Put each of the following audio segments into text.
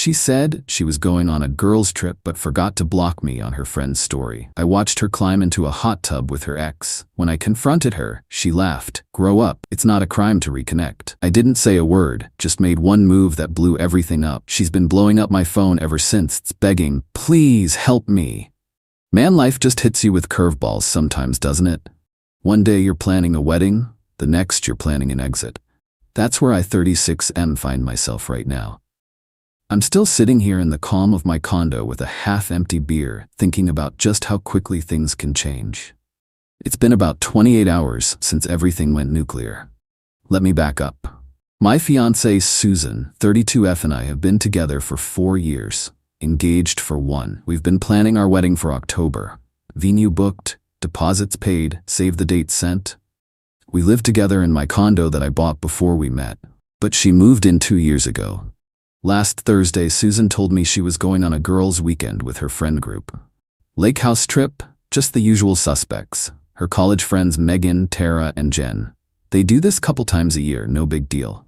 She said she was going on a girls' trip but forgot to block me on her friend's story. I watched her climb into a hot tub with her ex. When I confronted her, she laughed. Grow up, it's not a crime to reconnect. I didn't say a word, just made one move that blew everything up. She's been blowing up my phone ever since, begging, please help me. Man, life just hits you with curveballs sometimes, doesn't it? One day you're planning a wedding, the next you're planning an exit. That's where I 36M find myself right now. I'm still sitting here in the calm of my condo with a half-empty beer, thinking about just how quickly things can change. It's been about 28 hours since everything went nuclear. Let me back up. My fiancée Susan, 32F, and I have been together for 4 years, engaged for 1. We've been planning our wedding for October. Venue booked, deposits paid, save the date sent. We live together in my condo that I bought before we met, but she moved in 2 years ago. Last Thursday, Susan told me she was going on a girls' weekend with her friend group. Lake house trip, just the usual suspects. Her college friends Megan, Tara, and Jen. They do this couple times a year, no big deal.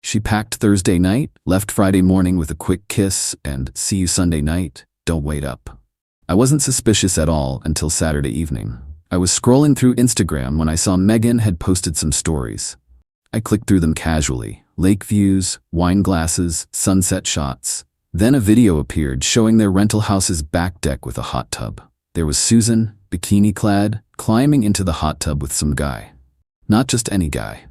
She packed Thursday night, left Friday morning with a quick kiss and see you Sunday night, don't wait up. I wasn't suspicious at all until Saturday evening. I was scrolling through Instagram when I saw Megan had posted some stories. I clicked through them casually. Lake views, wine glasses, sunset shots. Then a video appeared showing their rental house's back deck with a hot tub. There was Susan, bikini-clad, climbing into the hot tub with some guy. Not just any guy.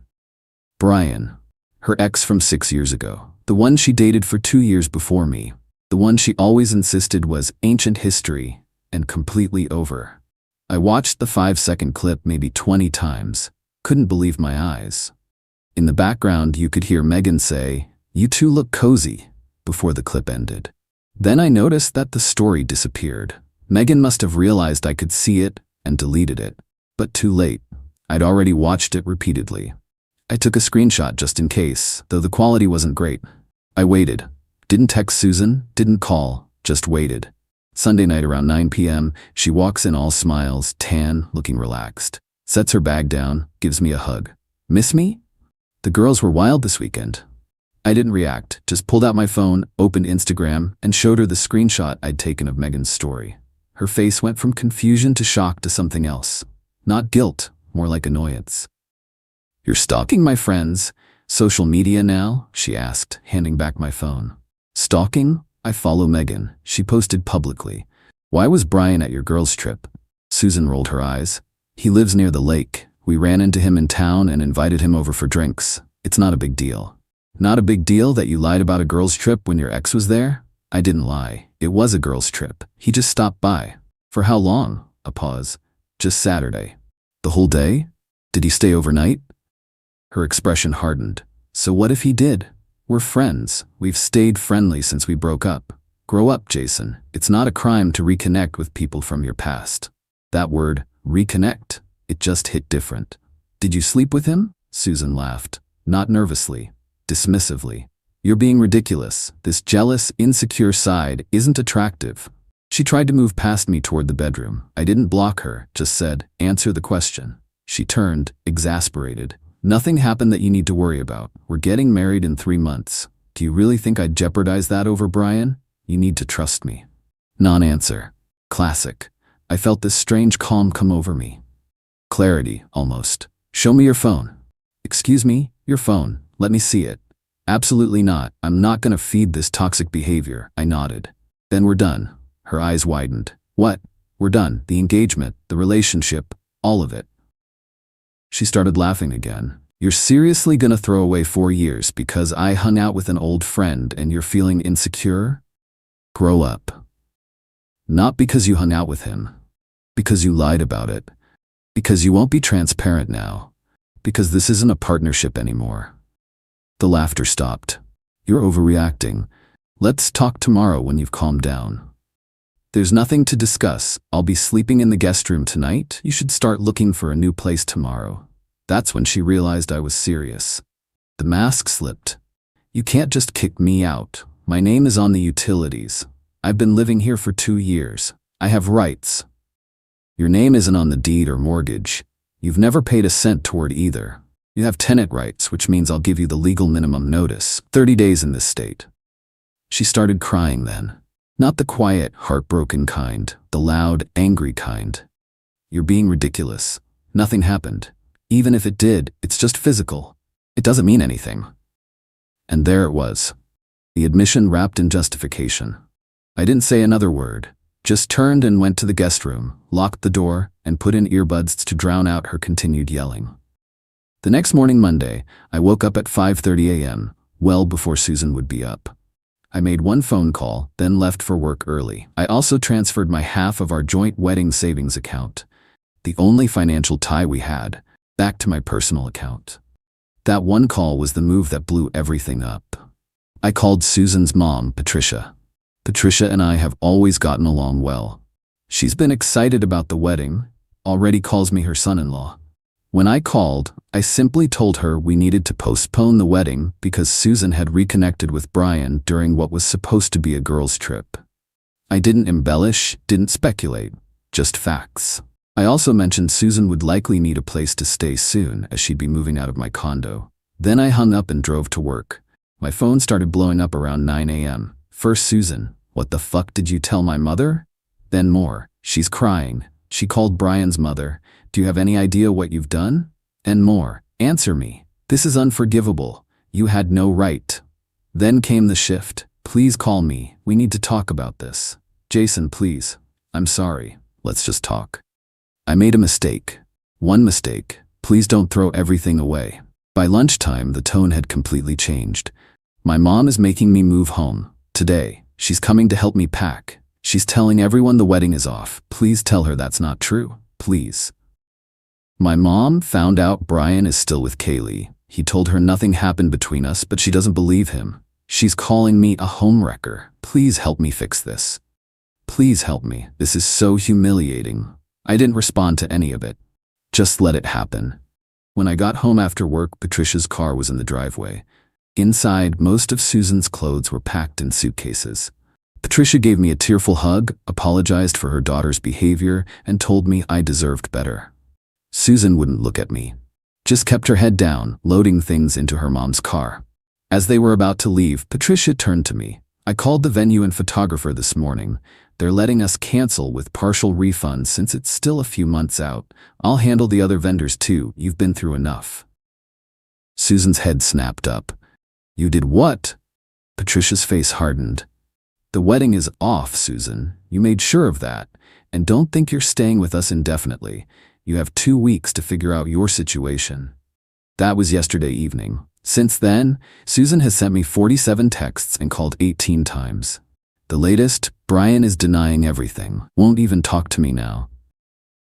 Brian, her ex from 6 years ago. The one she dated for 2 years before me. The one she always insisted was ancient history and completely over. I watched the 5-second clip maybe 20 times. Couldn't believe my eyes. In the background, you could hear Megan say, "You two look cozy," before the clip ended. Then I noticed that the story disappeared. Megan must have realized I could see it and deleted it. But too late. I'd already watched it repeatedly. I took a screenshot just in case, though the quality wasn't great. I waited. Didn't text Susan, didn't call, just waited. Sunday night around 9 p.m., she walks in all smiles, tan, looking relaxed. Sets her bag down, gives me a hug. Miss me? The girls were wild this weekend. I didn't react, just pulled out my phone, opened Instagram, and showed her the screenshot I'd taken of Megan's story. Her face went from confusion to shock to something else. Not guilt, more like annoyance. "You're stalking my friends? Social media now?" she asked, handing back my phone. "Stalking? I follow Megan. She posted publicly. Why was Brian at your girls' trip?" Susan rolled her eyes. "He lives near the lake. We ran into him in town and invited him over for drinks. It's not a big deal." "Not a big deal that you lied about a girls' trip when your ex was there?" "I didn't lie. It was a girls' trip. He just stopped by." "For how long?" A pause. "Just Saturday." "The whole day? Did he stay overnight?" Her expression hardened. "So what if he did? We're friends. We've stayed friendly since we broke up. Grow up, Jason. It's not a crime to reconnect with people from your past." That word, reconnect, it just hit different. "Did you sleep with him?" Susan laughed, not nervously, dismissively. "You're being ridiculous. This jealous, insecure side isn't attractive." She tried to move past me toward the bedroom. I didn't block her, just said, "Answer the question." She turned, exasperated. "Nothing happened that you need to worry about. We're getting married in 3 months. Do you really think I'd jeopardize that over Brian? You need to trust me." Non-answer. Classic. I felt this strange calm come over me. Clarity, almost. "Show me your phone." "Excuse me? Your phone. Let me see it." "Absolutely not. I'm not gonna feed this toxic behavior." I nodded. "Then we're done." Her eyes widened. "What?" "We're done. The engagement, the relationship, all of it." She started laughing again. "You're seriously gonna throw away 4 years because I hung out with an old friend and you're feeling insecure? Grow up. Not because you hung out with him. Because you lied about it. Because you won't be transparent now. Because this isn't a partnership anymore." The laughter stopped. "You're overreacting. Let's talk tomorrow when you've calmed down." "There's nothing to discuss. I'll be sleeping in the guest room tonight. You should start looking for a new place tomorrow." That's when she realized I was serious. The mask slipped. "You can't just kick me out. My name is on the utilities. I've been living here for 2 years. I have rights." "Your name isn't on the deed or mortgage. You've never paid a cent toward either. You have tenant rights, which means I'll give you the legal minimum notice, 30 days in this state." She started crying then. Not the quiet, heartbroken kind, the loud, angry kind. You're being ridiculous. Nothing happened. Even if it did, it's just physical. It doesn't mean anything. And there it was. The admission wrapped in justification. I didn't say another word, just turned and went to the guest room, locked the door, and put in earbuds to drown out her continued yelling. The next morning, Monday, I woke up at 5:30 a.m., well before Susan would be up. I made one phone call, then left for work early. I also transferred my half of our joint wedding savings account, the only financial tie we had, back to my personal account. That one call was the move that blew everything up. I called Susan's mom, Patricia. Patricia and I have always gotten along well. She's been excited about the wedding, already calls me her son-in-law. When I called, I simply told her we needed to postpone the wedding because Susan had reconnected with Brian during what was supposed to be a girls' trip. I didn't embellish, didn't speculate, just facts. I also mentioned Susan would likely need a place to stay soon as she'd be moving out of my condo. Then I hung up and drove to work. My phone started blowing up around 9 a.m. First Susan, "What the fuck did you tell my mother?" Then more, "She's crying. She called Brian's mother. Do you have any idea what you've done?" And more, "Answer me. This is unforgivable. You had no right." Then came the shift. "Please call me. We need to talk about this. Jason, please. I'm sorry. Let's just talk. I made a mistake. One mistake. Please don't throw everything away." By lunchtime, the tone had completely changed. "My mom is making me move home. Today. She's coming to help me pack. She's telling everyone the wedding is off. Please tell her that's not true. Please." My mom found out Brian is still with Kaylee. He told her nothing happened between us, but she doesn't believe him. She's calling me a homewrecker. Please help me fix this. Please help me. This is so humiliating. I didn't respond to any of it. Just let it happen. When I got home after work, Patricia's car was in the driveway. Inside, most of Susan's clothes were packed in suitcases. Patricia gave me a tearful hug, apologized for her daughter's behavior, and told me I deserved better. Susan wouldn't look at me. Just kept her head down, loading things into her mom's car. As they were about to leave, Patricia turned to me. "I called the venue and photographer this morning. They're letting us cancel with partial refunds since it's still a few months out. I'll handle the other vendors too. You've been through enough." Susan's head snapped up. "You did what?" Patricia's face hardened. "The wedding is off, Susan. You made sure of that. And don't think you're staying with us indefinitely. You have 2 weeks to figure out your situation." That was yesterday evening. Since then, Susan has sent me 47 texts and called 18 times. The latest, Brian is denying everything, won't even talk to me now.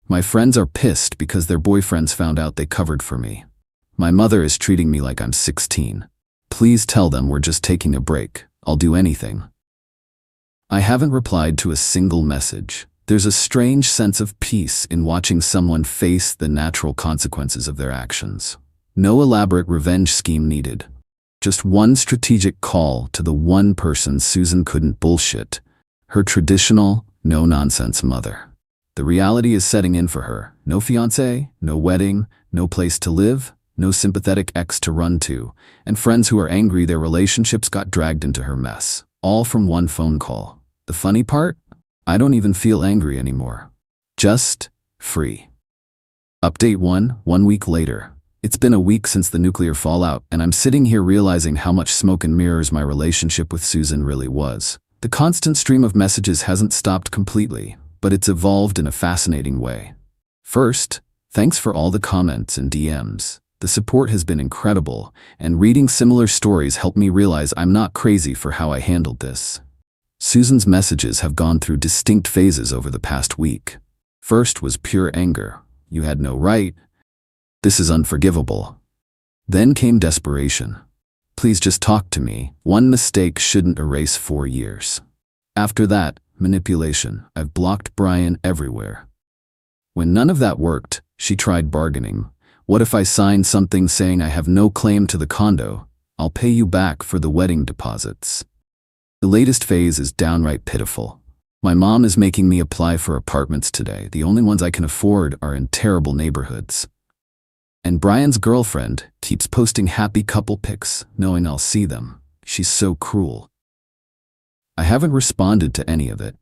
My friends are pissed because their boyfriends found out they covered for me. My mother is treating me like I'm 16. Please tell them we're just taking a break. I'll do anything. I haven't replied to a single message. There's a strange sense of peace in watching someone face the natural consequences of their actions. No elaborate revenge scheme needed. Just one strategic call to the one person Susan couldn't bullshit. Her traditional, no-nonsense mother. The reality is setting in for her. No fiancé, no wedding, no place to live, no sympathetic ex to run to, and friends who are angry their relationships got dragged into her mess. All from one phone call. The funny part? I don't even feel angry anymore. Just free. Update 1 week later. It's been a week since the nuclear fallout, and I'm sitting here realizing how much smoke and mirrors my relationship with Susan really was. The constant stream of messages hasn't stopped completely, but it's evolved in a fascinating way. First, thanks for all the comments and DMs. The support has been incredible, and reading similar stories helped me realize I'm not crazy for how I handled this. Susan's messages have gone through distinct phases over the past week. First was pure anger. "You had no right. This is unforgivable." Then came desperation. "Please just talk to me. One mistake shouldn't erase 4 years." After that, manipulation. "I've blocked Brian everywhere." When none of that worked, she tried bargaining. "What if I sign something saying I have no claim to the condo? I'll pay you back for the wedding deposits." The latest phase is downright pitiful. My mom is making me apply for apartments today. The only ones I can afford are in terrible neighborhoods. And Brian's girlfriend keeps posting happy couple pics, knowing I'll see them. She's so cruel. haven't responded to any of it.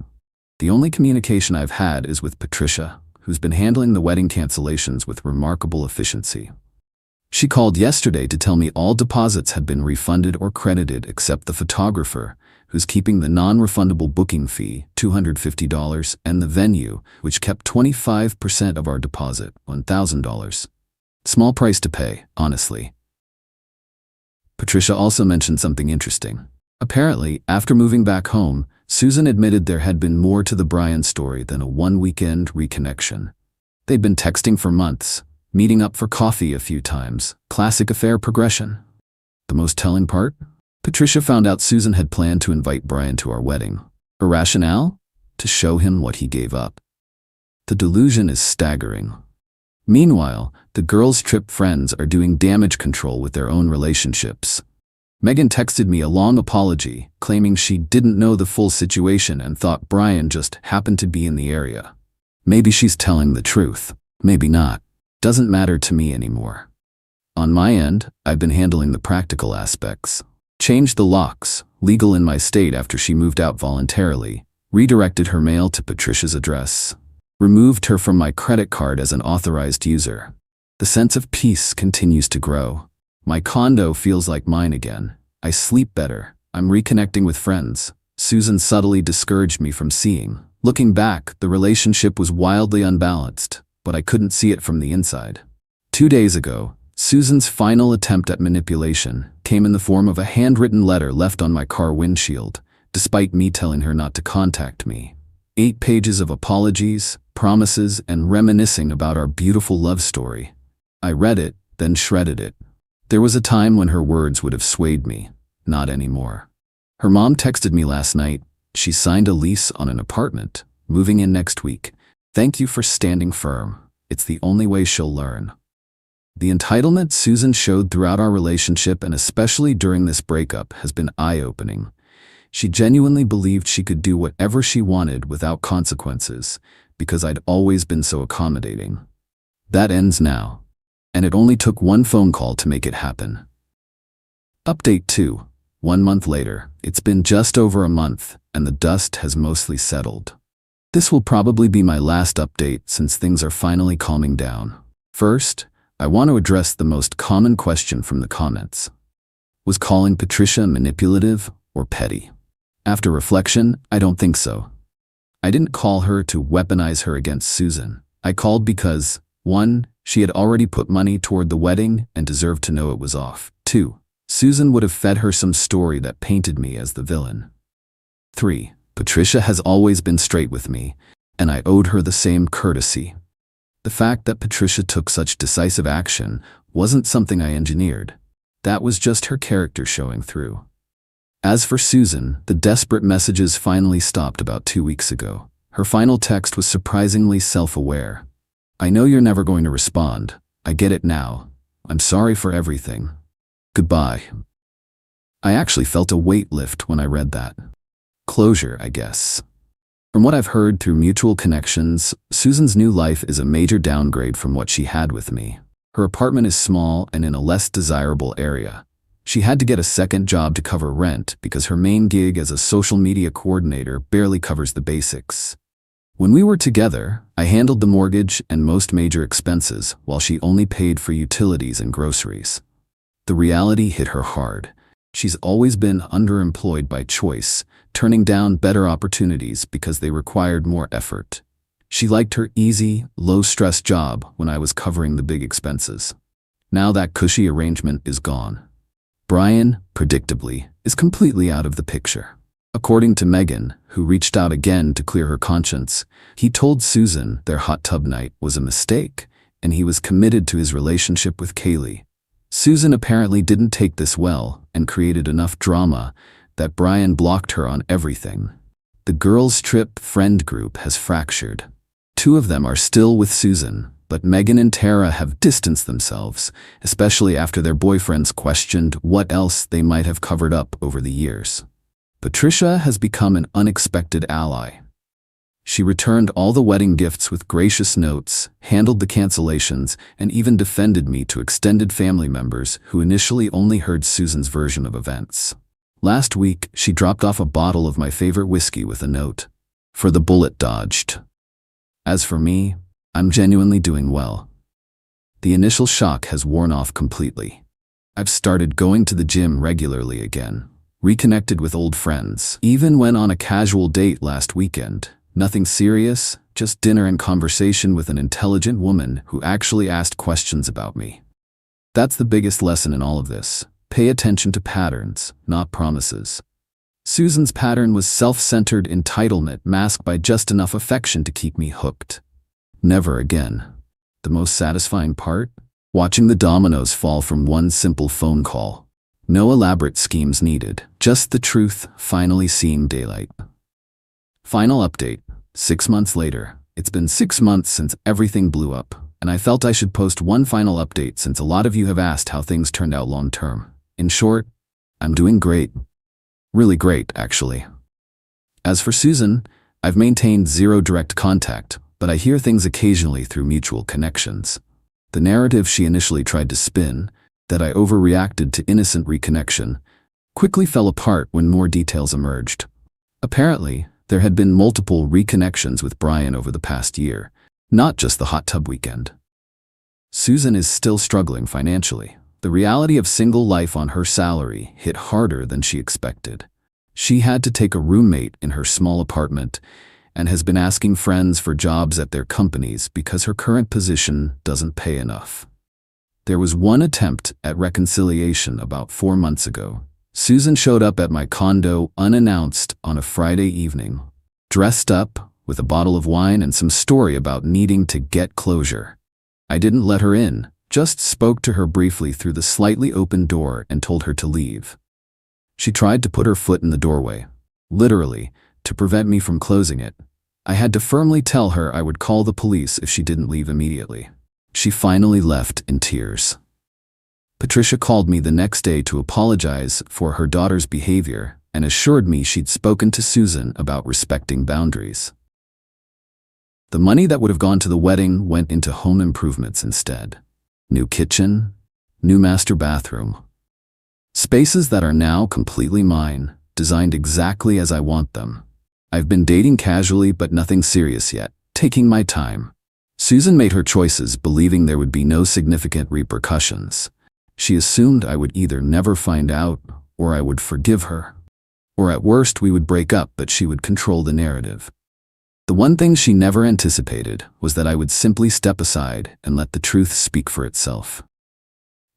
The only communication I've had is with Patricia, who's been handling the wedding cancellations with remarkable efficiency. She called yesterday to tell me all deposits had been refunded or credited except the photographer, who's keeping the non-refundable booking fee, $250, and the venue, which kept 25% of our deposit, $1,000. Small price to pay, honestly. Patricia also mentioned something interesting. Apparently, after moving back home, Susan admitted there had been more to the Brian story than a one-weekend reconnection. They'd been texting for months, meeting up for coffee a few times, classic affair progression. The most telling part? Patricia found out Susan had planned to invite Brian to our wedding. Her rationale? To show him what he gave up. The delusion is staggering. Meanwhile, the girls' trip friends are doing damage control with their own relationships. Megan texted me a long apology, claiming she didn't know the full situation and thought Brian just happened to be in the area. Maybe she's telling the truth, maybe not. Doesn't matter to me anymore. On my end, I've been handling the practical aspects. Changed the locks, legal in my state after she moved out voluntarily, redirected her mail to Patricia's address, removed her from my credit card as an authorized user. The sense of peace continues to grow. My condo feels like mine again. I sleep better. I'm reconnecting with friends. Susan subtly discouraged me from seeing. Looking back, the relationship was wildly unbalanced, but I couldn't see it from the inside. 2 days ago, Susan's final attempt at manipulation came in the form of a handwritten letter left on my car windshield, despite me telling her not to contact me. 8 pages of apologies, promises, and reminiscing about our beautiful love story. I read it, then shredded it. There was a time when her words would have swayed me, not anymore. Her mom texted me last night. She signed a lease on an apartment, moving in next week. Thank you for standing firm. It's the only way she'll learn. The entitlement Susan showed throughout our relationship and especially during this breakup has been eye-opening. She genuinely believed she could do whatever she wanted without consequences because I'd always been so accommodating. That ends now. And it only took one phone call to make it happen. Update 2. 1 month later, it's been just over a month, and the dust has mostly settled. This will probably be my last update since things are finally calming down. First, I want to address the most common question from the comments. Was calling Patricia manipulative or petty? After reflection, I don't think so. I didn't call her to weaponize her against Susan. I called because, 1, she had already put money toward the wedding and deserved to know it was off. 2, Susan would have fed her some story that painted me as the villain. 3, Patricia has always been straight with me, and I owed her the same courtesy. The fact that Patricia took such decisive action wasn't something I engineered. That was just her character showing through. As for Susan, the desperate messages finally stopped about 2 weeks ago. Her final text was surprisingly self-aware. I know you're never going to respond. I get it now. I'm sorry for everything. Goodbye. I actually felt a weight lift when I read that. Closure, I guess. From what I've heard through mutual connections, Susan's new life is a major downgrade from what she had with me. Her apartment is small and in a less desirable area. She had to get a second job to cover rent because her main gig as a social media coordinator barely covers the basics. When we were together, I handled the mortgage and most major expenses while she only paid for utilities and groceries. The reality hit her hard. She's always been underemployed by choice, turning down better opportunities because they required more effort. She liked her easy, low-stress job when I was covering the big expenses. Now that cushy arrangement is gone. Brian, predictably, is completely out of the picture. According to Megan, who reached out again to clear her conscience, he told Susan their hot tub night was a mistake, and he was committed to his relationship with Kaylee. Susan apparently didn't take this well and created enough drama that Brian blocked her on everything. The girls' trip friend group has fractured. 2 of them are still with Susan, but Megan and Tara have distanced themselves, especially after their boyfriends questioned what else they might have covered up over the years. Patricia has become an unexpected ally. She returned all the wedding gifts with gracious notes, handled the cancellations, and even defended me to extended family members who initially only heard Susan's version of events. Last week, she dropped off a bottle of my favorite whiskey with a note. For the bullet dodged. As for me, I'm genuinely doing well. The initial shock has worn off completely. I've started going to the gym regularly again, reconnected with old friends, even went on a casual date last weekend. Nothing serious, just dinner and conversation with an intelligent woman who actually asked questions about me. That's the biggest lesson in all of this. Pay attention to patterns, not promises. Susan's pattern was self-centered entitlement masked by just enough affection to keep me hooked. Never again. The most satisfying part? Watching the dominoes fall from one simple phone call. No elaborate schemes needed, just the truth finally seeing daylight. Final update. 6 months later. It's been 6 months since everything blew up, and I felt I should post one final update since a lot of you have asked how things turned out long term. In short, I'm doing great. Really great, actually. As for Susan, I've maintained zero direct contact, but I hear things occasionally through mutual connections. The narrative she initially tried to spin, that I overreacted to innocent reconnection, quickly fell apart when more details emerged. Apparently, there had been multiple reconnections with Brian over the past year, not just the hot tub weekend. Susan is still struggling financially. The reality of single life on her salary hit harder than she expected. She had to take a roommate in her small apartment and has been asking friends for jobs at their companies because her current position doesn't pay enough. There was one attempt at reconciliation about 4 months ago. Susan showed up at my condo unannounced on a Friday evening, dressed up with a bottle of wine and some story about needing to get closure. I didn't let her in, just spoke to her briefly through the slightly open door and told her to leave. She tried to put her foot in the doorway, literally, to prevent me from closing it. I had to firmly tell her I would call the police if she didn't leave immediately. She finally left in tears. Patricia called me the next day to apologize for her daughter's behavior and assured me she'd spoken to Susan about respecting boundaries. The money that would have gone to the wedding went into home improvements instead. New kitchen, new master bathroom. Spaces that are now completely mine, designed exactly as I want them. I've been dating casually but nothing serious yet, taking my time. Susan made her choices believing there would be no significant repercussions. She assumed I would either never find out or I would forgive her. Or at worst we would break up but she would control the narrative. The one thing she never anticipated was that I would simply step aside and let the truth speak for itself.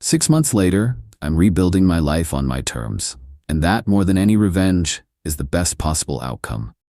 6 months later, I'm rebuilding my life on my terms, and that, more than any revenge, is the best possible outcome.